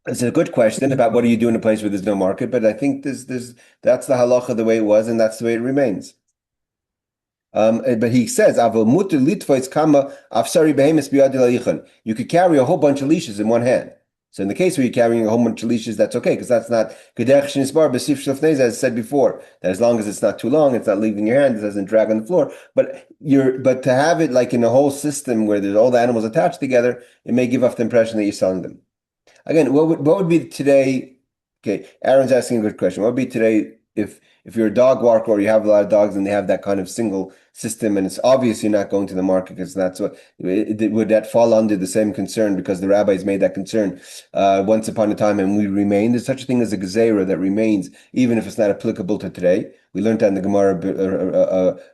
it's a good question about what do you do in a place where there's no market, but I think that's the halacha the way it was, and that's the way it remains. But he says, you could carry a whole bunch of leashes in one hand. So in the case where you're carrying a whole bunch of leashes, that's okay, because that's not as said before, that as long as it's not too long, it's not leaving your hand, it doesn't drag on the floor. But to have it like in a whole system where there's all the animals attached together, it may give off the impression that you're selling them. Again, what would be today? Okay, Aaron's asking a good question. What would be today if you're a dog walker or you have a lot of dogs and they have that kind of single system and it's obvious you're not going to the market because that's what would that fall under the same concern because the rabbis made that concern once upon a time and we remain. There's such a thing as a gezerah that remains even if it's not applicable to today. We learned that in the Gemara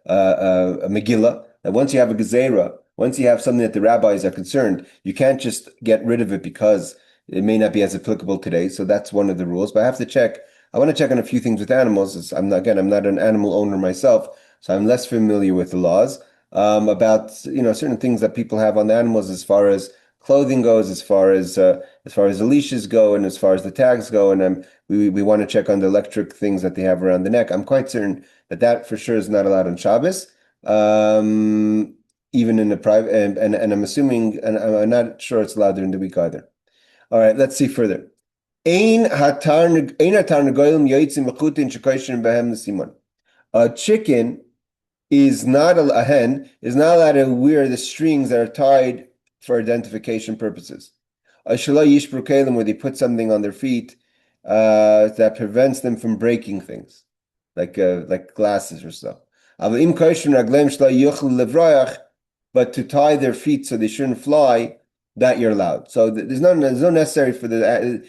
a Megillah that once you have a gezerah, once you have something that the rabbis are concerned, you can't just get rid of it because it may not be as applicable today. So that's one of the rules. But I have to check. I want to check on a few things with animals. I'm not an animal owner myself, so I'm less familiar with the laws about certain things that people have on the animals as far as clothing goes, as far as the leashes go, and as far as the tags go. And we want to check on the electric things that they have around the neck. I'm quite certain that for sure is not allowed on Shabbos. Even in the private, and I'm assuming, and I'm not sure it's allowed during the week either. All right, let's see further. A chicken is not a hen is not allowed to wear the strings that are tied for identification purposes. Where they put something on their feet that prevents them from breaking things, like glasses or so. But to tie their feet so they shouldn't fly, that you're allowed. So there's no necessary for the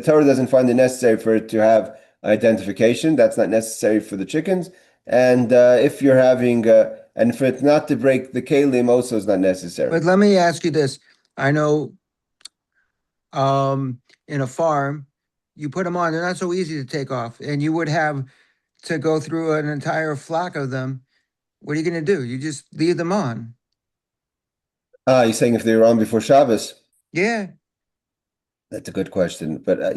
Torah doesn't find it necessary for it to have identification. That's not necessary for the chickens. And if you're having and for it not to break the kelim also is not necessary. But let me ask you this. I know in a farm, you put them on, they're not so easy to take off. And you would have to go through an entire flock of them. What are you going to do? You just leave them on. You're saying if they were on before Shabbos? Yeah. That's a good question. But I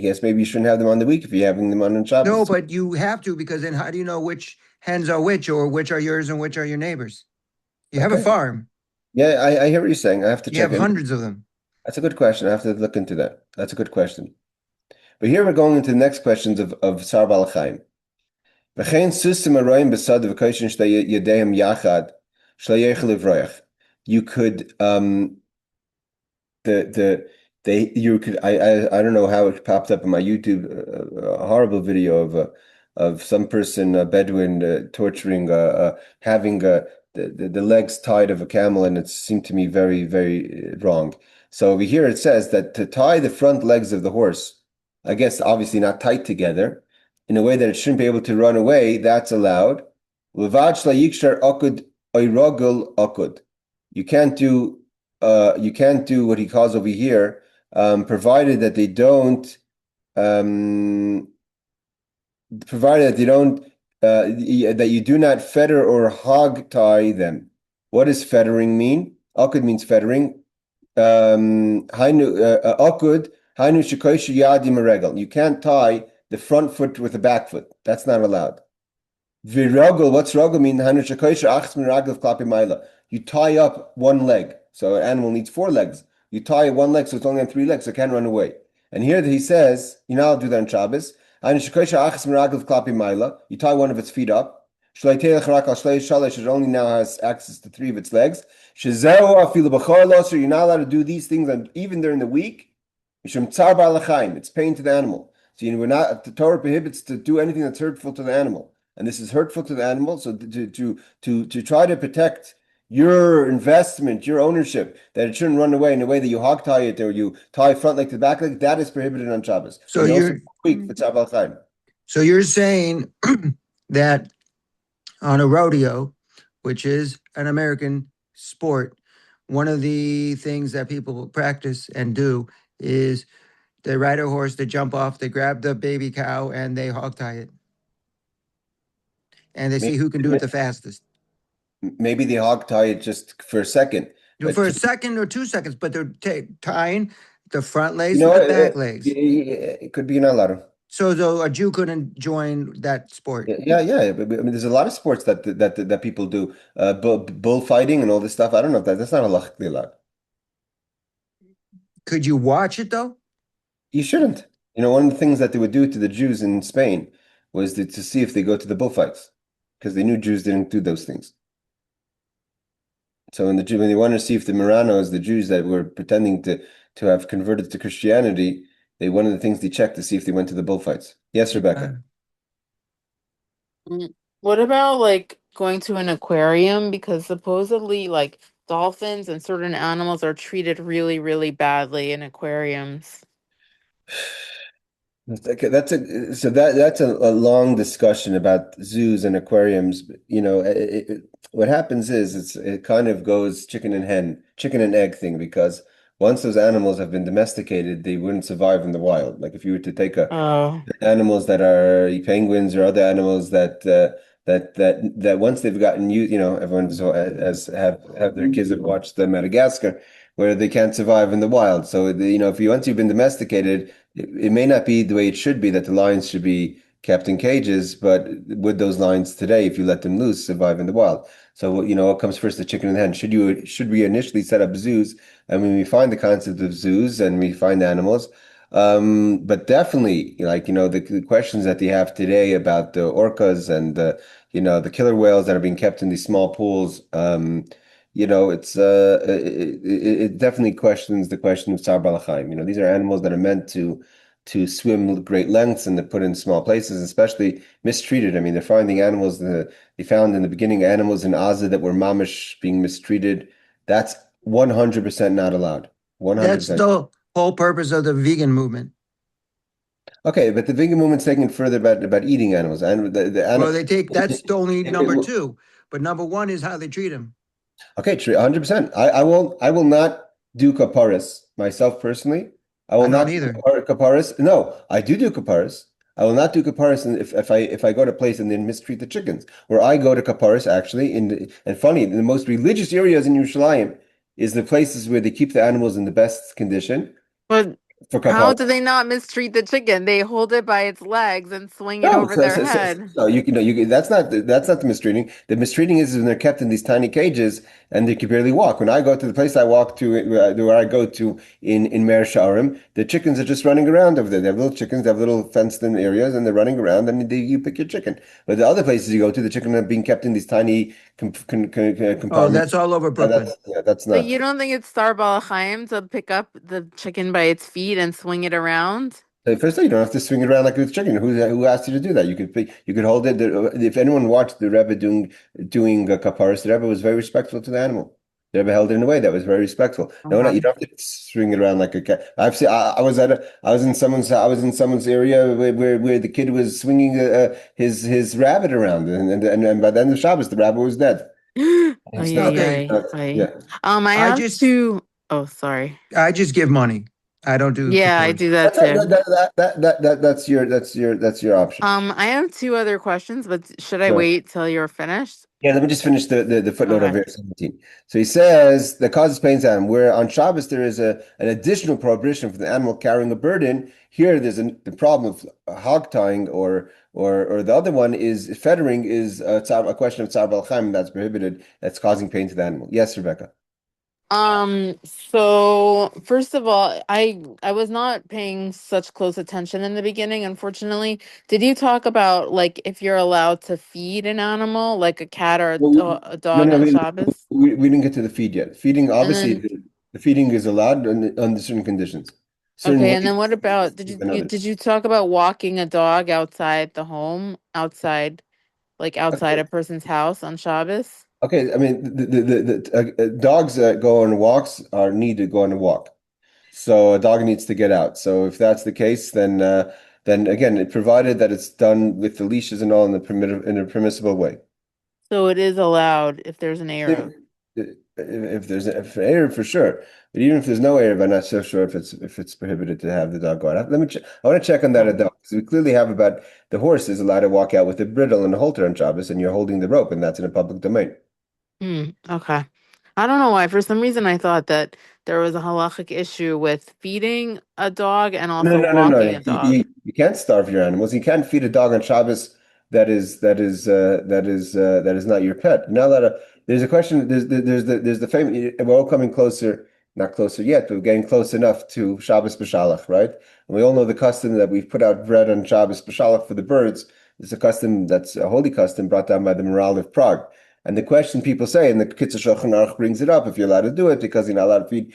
guess maybe you shouldn't have them on the week if you're having them on Shabbos. No, but you have to, because then how do you know which hens are which, or which are yours and which are your neighbors? You have a farm. Yeah, I hear what you're saying. I have to check. You have hundreds of them. That's a good question. I have to look into that. That's a good question. But here we're going into the next questions of Sar Bal Chaim. You could I don't know how it popped up in my YouTube a horrible video of some person, a Bedouin, torturing having the legs tied of a camel, and it seemed to me very, very wrong. So over here it says that to tie the front legs of the horse, I guess obviously not tight together, in a way that it shouldn't be able to run away, that's allowed. You can't do you can't do what he calls over here, provided that they don't, um, provided that they don't, that you do not fetter or hog tie them. What does fettering mean? Akud means fettering. Akud, hainu shekoishu yadim regal. You can't tie the front foot with the back foot. That's not allowed. Viragel, what's ragel mean? You tie up one leg. So an animal needs four legs. You tie one leg, so it's only on three legs, so it can't run away. And here he says, you know, I'll do that on Shabbos. You tie one of its feet up. It only now has access to three of its legs. You're not allowed to do these things even during the week. It's pain to the animal. So we're not, the Torah prohibits to do anything that's hurtful to the animal. And this is hurtful to the animal. So to try to protect your investment, your ownership, that it shouldn't run away in a way that you hog tie it or you tie front leg to back leg, that is prohibited on Shabbos. So you're saying that on a rodeo, which is an American sport, one of the things that people practice and do is they ride a horse, they jump off, they grab the baby cow, and they hog tie it. And they see who can do it the fastest. Maybe they hog tie it just for a second. For a second or 2 seconds, but they're tying the front legs with the back legs. It could be not allowed. So a Jew couldn't join that sport. Yeah. I mean, there's a lot of sports that people do, bullfighting and all this stuff. I don't know if that's not halachically allowed. Could you watch it though? You shouldn't. One of the things that they would do to the Jews in Spain was to see if they go to the bullfights, because they knew Jews didn't do those things. So when they wanted to see if the Marranos, the Jews that were pretending to have converted to Christianity, one of the things they checked to see if they went to the bullfights. Yes, Rebecca. What about like going to an aquarium? Because supposedly like dolphins and certain animals are treated really, really badly in aquariums. That's a long discussion about zoos and aquariums. What happens is it kind of goes chicken and egg thing, because once those animals have been domesticated, they wouldn't survive in the wild. Like if you were to take animals that are penguins or other animals that once they've gotten everyone have their kids have watched the Madagascar, where they can't survive in the wild. So if once you've been domesticated, it may not be the way it should be, that the lions should be kept in cages, but would those lions today, if you let them loose, survive in the wild? So what comes first, the chicken and the hen? Should we initially set up zoos? I mean, we find the concept of zoos and we find animals, but definitely, the questions that they have today about the orcas and the killer whales that are being kept in these small pools. It definitely questions the question of Tsar Balachayim. These are animals that are meant to swim great lengths and to put in small places, especially mistreated. I mean, they're finding animals they found in the beginning, animals in Aza that were mamish being mistreated. That's 100% not allowed. 100%. That's the whole purpose of the vegan movement. Okay, but the vegan movement's taking it further about eating animals, and well, that's only number two, but number one is how they treat them. Okay, 100%. I will not do kaparis myself personally. I will not either. Kaparis. No, I do kaparis. I will not do kaparis if I go to a place and then mistreat the chickens. Where I go to kaparis, actually, in the most religious areas in Yerushalayim is the places where they keep the animals in the best condition. But how do they not mistreat the chicken? They hold it by its legs and swing it over their head. No, that's not the mistreating. The mistreating is when they're kept in these tiny cages and they can barely walk. When I go to the place I walk to, where I go to in Meir Sharim, the chickens are just running around over there. They have little chickens, they have little fenced-in areas, and they're running around, and you pick your chicken. But the other places you go to, the chicken are being kept in these tiny compartments. Oh, that's all over Brooklyn. That's not. But you don't think it's Star Balachayim to pick up the chicken by its feet and swing it around? First of all, you don't have to swing it around like it's chicken. Who asked you to do that? You could hold it. If anyone watched the Rebbe doing kaparis, the Rebbe was very respectful to the animal. The Rebbe held it in a way that was very respectful. No, you don't have to swing it around like a cat. I was in someone's area where the kid was swinging his rabbit around, and by the end of Shabbos, the rabbit was dead. I have Oh, sorry. I just give money. I don't do Yeah, I kippur. do that too. That's your option. I have two other questions, but should I Sure. wait till you're finished? Yeah, let me just finish the footnote of Okay. verse 17. So he says that causes pain to animal. Where on Shabbos there is an additional prohibition for the animal carrying a burden. Here there's the problem of hog tying or the other one is fettering is a question of tzar balchaim that's prohibited, that's causing pain to the animal. Yes, Rebecca. So first of all, I was not paying such close attention in the beginning, unfortunately. Did you talk about like if you're allowed to feed an animal, like a cat or Well, a no, dog no, on Shabbos? we didn't get to the feed yet. Feeding, And obviously, then the feeding is allowed under certain conditions, certain okay, ways and then what about than did others. you talk about walking a dog outside the home, outside like outside Okay. a person's house on Shabbos? Okay, I mean, the dogs that go on walks are need to go on a walk. So a dog needs to get out. So if that's the case, then again, it provided that it's done with the leashes and all in a permissible way. So it is allowed if there's an If Eruv. if there's if Arab for sure, but even if there's no Arab, I'm not so sure if it's prohibited to have the dog go out. Let me. I want to check on that Okay. at dog because we clearly have about the horse is allowed to walk out with a bridle and a halter on Shabbos, and you're holding the rope, and that's in a public domain. Okay. I don't know why. For some reason, I thought that there was a halachic issue with feeding a dog and No, also no, no, no. walking a dog. You can't starve your animals. You can't feed a dog on Shabbos that is not your pet. Now that there's a question, there's the famous. We're all coming closer, not closer yet, but we're getting close enough to Shabbos b'shalach, right? And we all know the custom that we've put out bread on Shabbos b'shalach for the birds. It's a custom that's a holy custom brought down by the Maral of Prague. And the question people say, and the Kitzur Shulchan Aruch brings it up, if you're allowed to do it, because you're not allowed to feed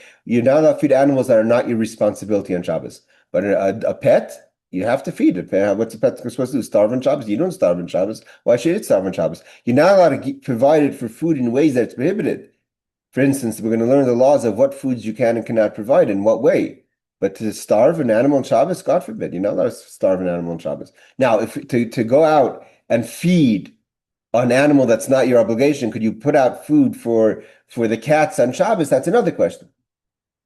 animals that are not your responsibility on Shabbos. But a pet, you have to feed it. What's a pet supposed to do? Starve on Shabbos? You don't starve on Shabbos. Why should it starve on Shabbos? You're not allowed to provide it for food in ways that's prohibited. For instance, we're going to learn the laws of what foods you can and cannot provide in what way. But to starve an animal on Shabbos, God forbid, you're not allowed to starve an animal on Shabbos. Now, if to go out and feed an animal that's not your obligation, could you put out food for the cats on Shabbos? That's another question.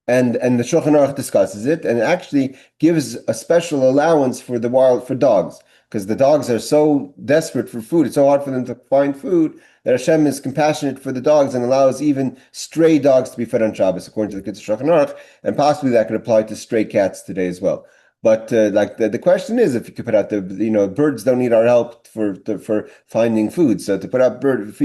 And the Shulchan Aruch discusses it and actually gives a special allowance for dogs because the dogs are so desperate for food. It's so hard for them to find food that Hashem is compassionate for the dogs and allows even stray dogs to be fed on Shabbos, according to the Kitzur Shulchan Aruch, and possibly that could apply to stray cats today as well. But like the question is, if you could put out birds don't need our help for finding food. So to put out food for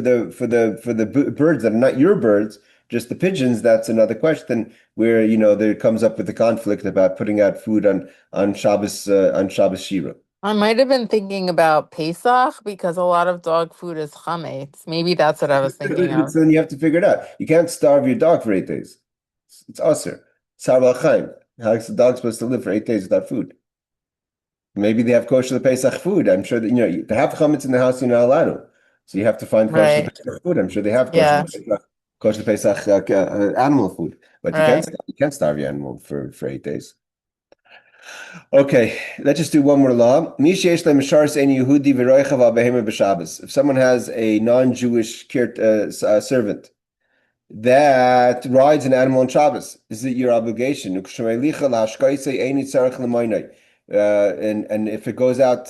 the birds that are not your birds, just the pigeons, that's another question where there comes up with the conflict about putting out food on Shabbos Shira. I might have been thinking about Pesach because a lot of dog food is chametz. Maybe that's what I was thinking of. So then you have to figure it out. You can't starve your dog for 8 days. It's usher. Sar Chaim. How is the dog supposed to live for 8 days without food? Maybe they have kosher Pesach food. I'm sure that they have chametz in the house. You're not allowed to, so you have to find kosher Right. Pesach food. I'm sure they have Yeah. kosher Pesach animal food, but Right. you can't starve your animal for 8 days. Okay, let's just do one more law. If someone has a non-Jewish servant that rides an animal on Shabbos, is it your obligation? And if it goes out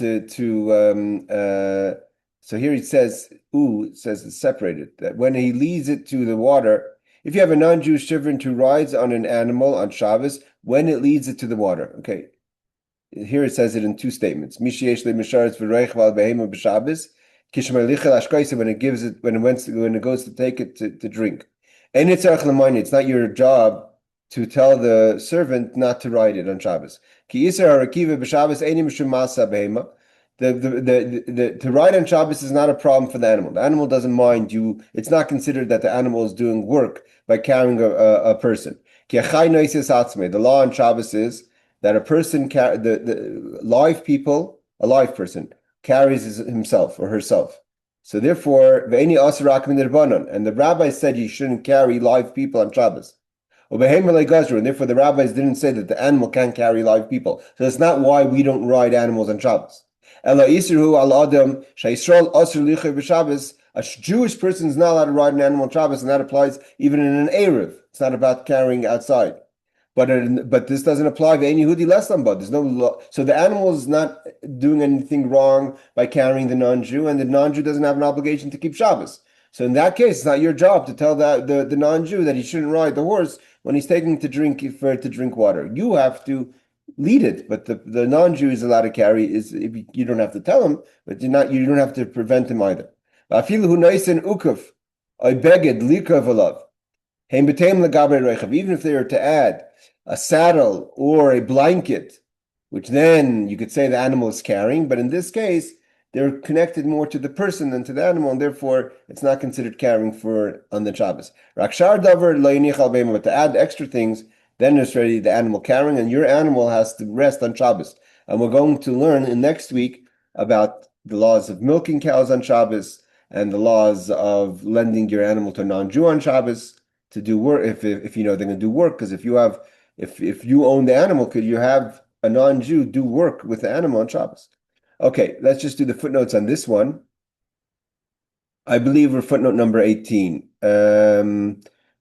so here it says, it says it's separated, that when he leads it to the water, if you have a non-Jewish servant who rides on an animal on Shabbos, when it leads it to the water, okay. Here it says it in two statements. When it goes to take it to drink. It's not your job to tell the servant not to ride it on Shabbos. To ride on Shabbos is not a problem for the animal. The animal doesn't mind you. It's not considered that the animal is doing work by carrying a person. The law on Shabbos is that a person, the live people, a live person, carries himself or herself. So therefore, and the rabbi said you shouldn't carry live people on Shabbos. And therefore the rabbis didn't say that the animal can't carry live people. So that's not why we don't ride animals on Shabbos. A Jewish person is not allowed to ride an animal on Shabbos, and that applies even in an Erev. It's not about carrying outside. But this doesn't apply to any Yehudi less than. There's no law. So the animal is not doing anything wrong by carrying the non-Jew, and the non-Jew doesn't have an obligation to keep Shabbos. So in that case, it's not your job to tell the non-Jew that he shouldn't ride the horse when he's taking to drink water. You have to lead it, but the non-Jew is allowed to carry. You don't have to tell him, but you don't have to prevent him either. Even if they are to add a saddle or a blanket, which then you could say the animal is carrying, but in this case, they're connected more to the person than to the animal, and therefore it's not considered carrying on the Shabbos. But to add extra things, then it's already the animal carrying, and your animal has to rest on Shabbos. And we're going to learn in next week about the laws of milking cows on Shabbos and the laws of lending your animal to a non-Jew on Shabbos to do work if you know they're going to do work. Because if you own the animal, could you have a non-Jew do work with the animal on Shabbos? Okay, let's just do the footnotes on this one. I believe we're footnote number 18,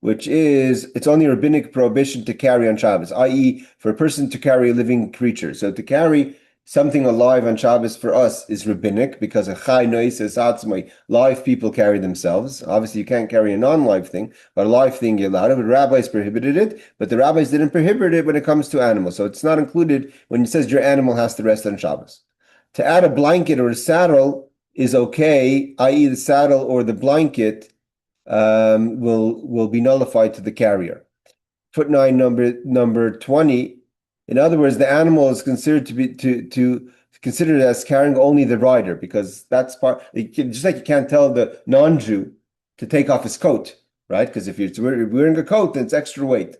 which is it's only a rabbinic prohibition to carry on Shabbos, i.e., for a person to carry a living creature. So to carry something alive on Shabbos for us is rabbinic because a chai noises atzmai, live people carry themselves. Obviously, you can't carry a non-live thing, but a live thing you're allowed. But rabbis prohibited it, but the rabbis didn't prohibit it when it comes to animals. So it's not included when it says your animal has to rest on Shabbos. To add a blanket or a saddle is okay, i.e., the saddle or the blanket will be nullified to the carrier. Footnote number 20. In other words, the animal is considered to considered as carrying only the rider, because that's part. Just like you can't tell the non-Jew to take off his coat, right? Because if you're wearing a coat, then it's extra weight.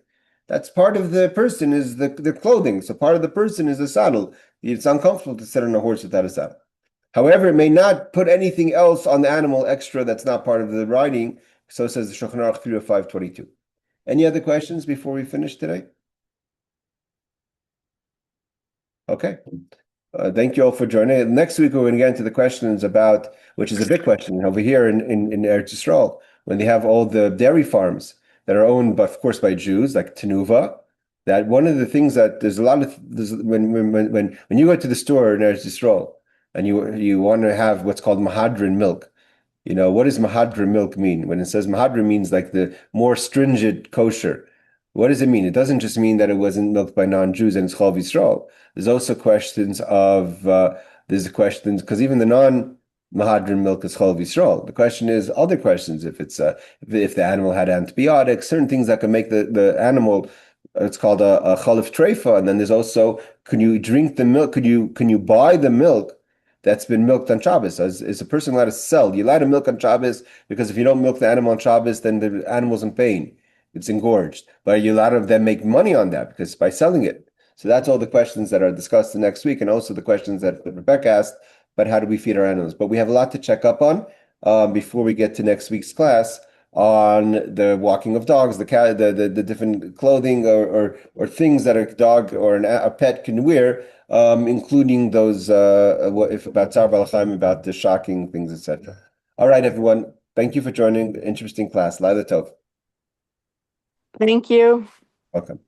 That's part of the person is the clothing. So part of the person is the saddle. It's uncomfortable to sit on a horse without a saddle. However, it may not put anything else on the animal extra that's not part of the riding. So says the Shulchan Aruch 305:22. Any other questions before we finish today? Okay. Thank you all for joining. Next week, we're going to get into the questions about, which is a big question over here in Eretz Yisrael, when they have all the dairy farms that are owned, of course, by Jews, like Tenuva. That one of the things that when you go to the store in Eretz Yisrael and you want to have what's called Mahadran milk. What does Mahadran milk mean? When it says Mahadran means like the more stringent kosher. What does it mean? It doesn't just mean that it wasn't milked by non-Jews and it's Chol Yisrael. There's also questions because even the non-Mahadran milk is Chol Yisrael. The question is other questions. If the animal had antibiotics, certain things that can make the animal, it's called a chalif treifa. And then there's also, can you drink the milk? Can you buy the milk that's been milked on Shabbos? Is a person allowed to sell? You allowed to milk on Shabbos because if you don't milk the animal on Shabbos, then the animal's in pain. It's engorged. But are you allowed to then make money on that because by selling it? So that's all the questions that are discussed the next week, and also the questions that Rebecca asked about how do we feed our animals. But we have a lot to check up on before we get to next week's class on the walking of dogs, the different clothing or things that a dog or a pet can wear, including those about Tzar Balachim, about the shocking things, etc. All right, everyone. Thank you for joining the interesting class. Laila Tov. Thank you. Welcome.